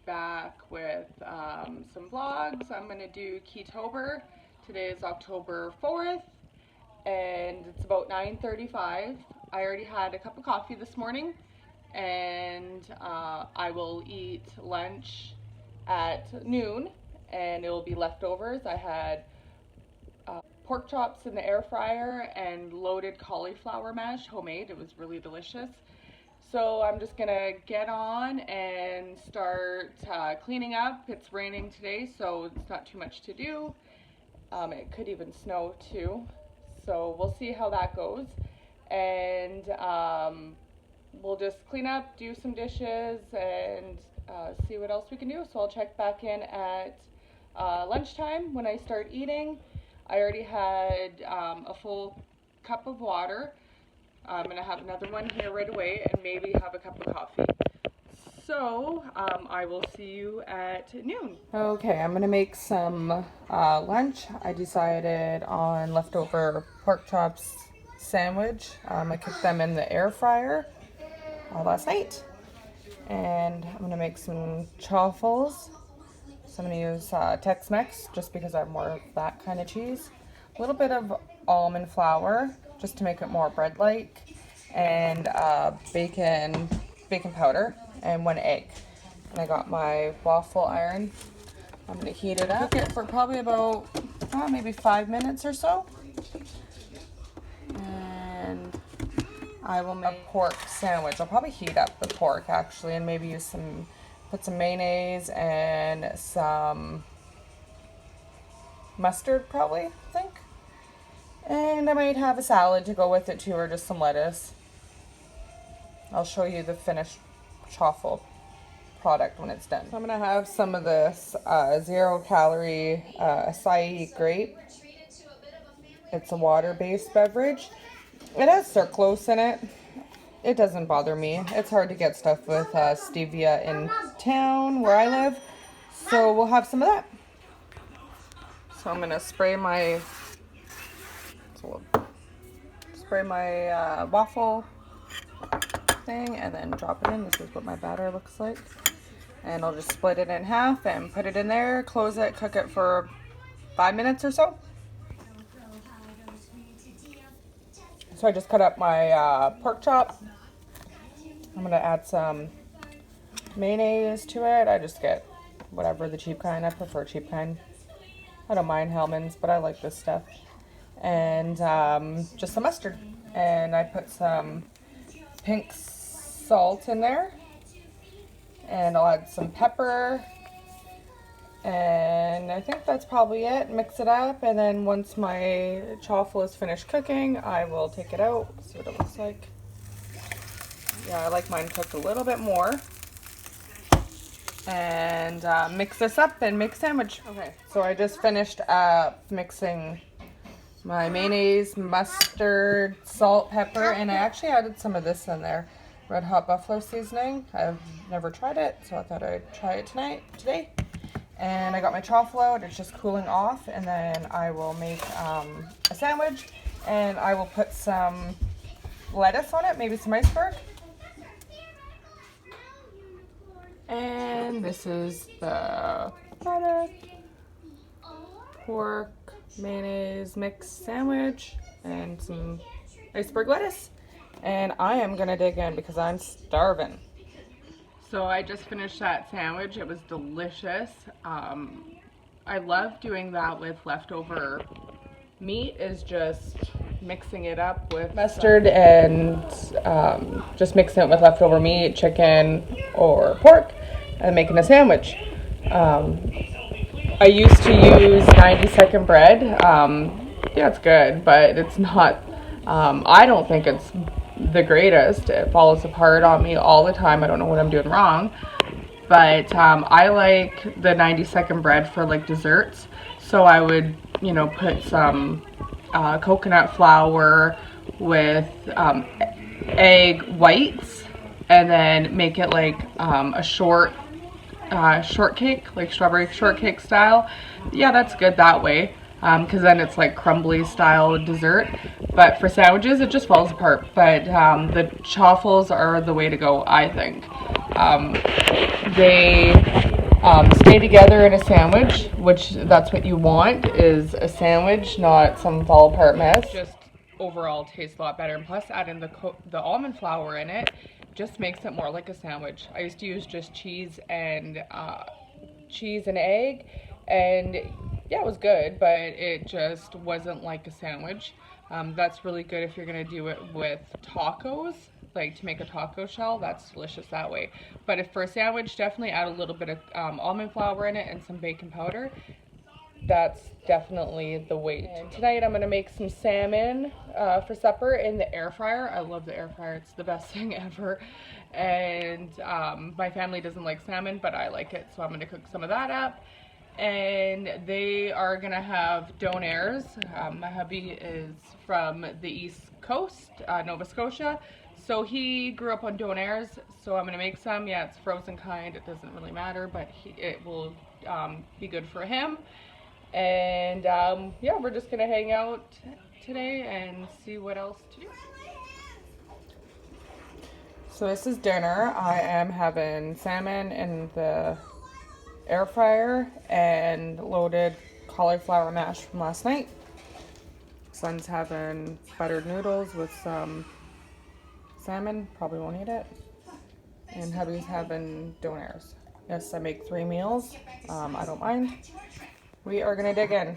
back with some vlogs. I'm going to do KETO-ber. Today is October 4th and it's about 9:35. I already had a cup of coffee this morning and I will eat lunch at noon and it will be leftovers. I had pork chops in the air fryer and loaded cauliflower mash, homemade. It was really delicious. So I'm just gonna get on and start cleaning up. It's raining today, so it's not too much to do. It could even snow too. So we'll see how that goes. And we'll just clean up, do some dishes, and see what else we can do. So I'll check back in at lunchtime when I start eating. I already had a full cup of water. I'm going to have another one here right away and maybe have a cup of coffee. So I will see you at noon. Okay, I'm going to make some lunch. I decided on leftover pork chops sandwich. I cooked them in the air fryer last night. And I'm going to make some chaffles. So I'm going to use Tex-Mex just because I have more of that kind of cheese. A little bit of almond flour just to make it more bread-like, and bacon powder, and 1 egg. And I got my waffle iron. I'm going to heat it up. Cook it for probably about maybe 5 minutes or so. And I will make a pork sandwich. I'll probably heat up the pork actually, and maybe use put some mayonnaise and some mustard probably, I think. And I might have a salad to go with it too, or just some lettuce. I'll show you the finished chaffle product when it's done. So I'm going to have some of this 0-calorie acai grape. It's a water-based beverage. It has sucralose in it. It doesn't bother me. It's hard to get stuff with stevia in town where I live. So we'll have some of that. So I'm going to spray my waffle thing and then drop it in. This is what my batter looks like. And I'll just split it in half and put it in there, close it, cook it for 5 minutes or so. So I just cut up my pork chop. I'm going to add some mayonnaise to it. I just get whatever, the cheap kind. I prefer cheap kind. I don't mind Hellmann's, but I like this stuff. And just some mustard. And I put some pink salt in there. And I'll add some pepper. And I think that's probably it. Mix it up. And then once my chaffle is finished cooking, I will take it out. See what it looks like. Yeah, I like mine cooked a little bit more. And mix this up and make a sandwich. Okay, so I just finished mixing my mayonnaise, mustard, salt, pepper, and I actually added some of this in there. Red Hot Buffalo seasoning. I've never tried it, so I thought I'd try it today. And I got my chaffle out. It's just cooling off, and then I will make a sandwich, and I will put some lettuce on it, maybe some iceberg. And this is the product. Pork, mayonnaise, mixed sandwich, and some iceberg lettuce. And I am gonna dig in because I'm starving. So I just finished that sandwich. It was delicious. I love doing that with leftover meat, is just mixing it up with mustard and just mixing it with leftover meat, chicken or pork, and making a sandwich. I used to use 90-second bread. Yeah, it's good, but it's not, I don't think it's the greatest. It falls apart on me all the time. I don't know what I'm doing wrong. But I like the 90-second bread for like desserts. So I would, put some coconut flour with egg whites and then make it like a shortcake, like strawberry shortcake style. Yeah, that's good that way, because then it's like crumbly style dessert. But for sandwiches, it just falls apart. But the chaffles are the way to go, I think. They stay together in a sandwich, which that's what you want, is a sandwich, not some fall apart mess. Just overall tastes a lot better, and plus adding the almond flour in it just makes it more like a sandwich. I used to use just cheese and egg, and yeah, it was good, but it just wasn't like a sandwich. That's really good if you're gonna do it with tacos, like to make a taco shell. That's delicious that way. But if for a sandwich, definitely add a little bit of almond flour in it and some baking powder. That's definitely the way. And tonight I'm gonna make some salmon for supper in the air fryer. I love the air fryer, it's the best thing ever. And my family doesn't like salmon, but I like it, so I'm gonna cook some of that up. And they are gonna have donairs. My hubby is from the East Coast, Nova Scotia, so he grew up on donairs, so I'm gonna make some. Yeah, it's frozen kind, it doesn't really matter, but it will be good for him. And yeah, we're just gonna hang out today and see what else to do. So this is dinner. I am having salmon in the air fryer and loaded cauliflower mash from last night. Son's having buttered noodles with some salmon, probably won't eat it. And hubby's having donairs. Yes, I make 3 meals. I don't mind. We are gonna dig in.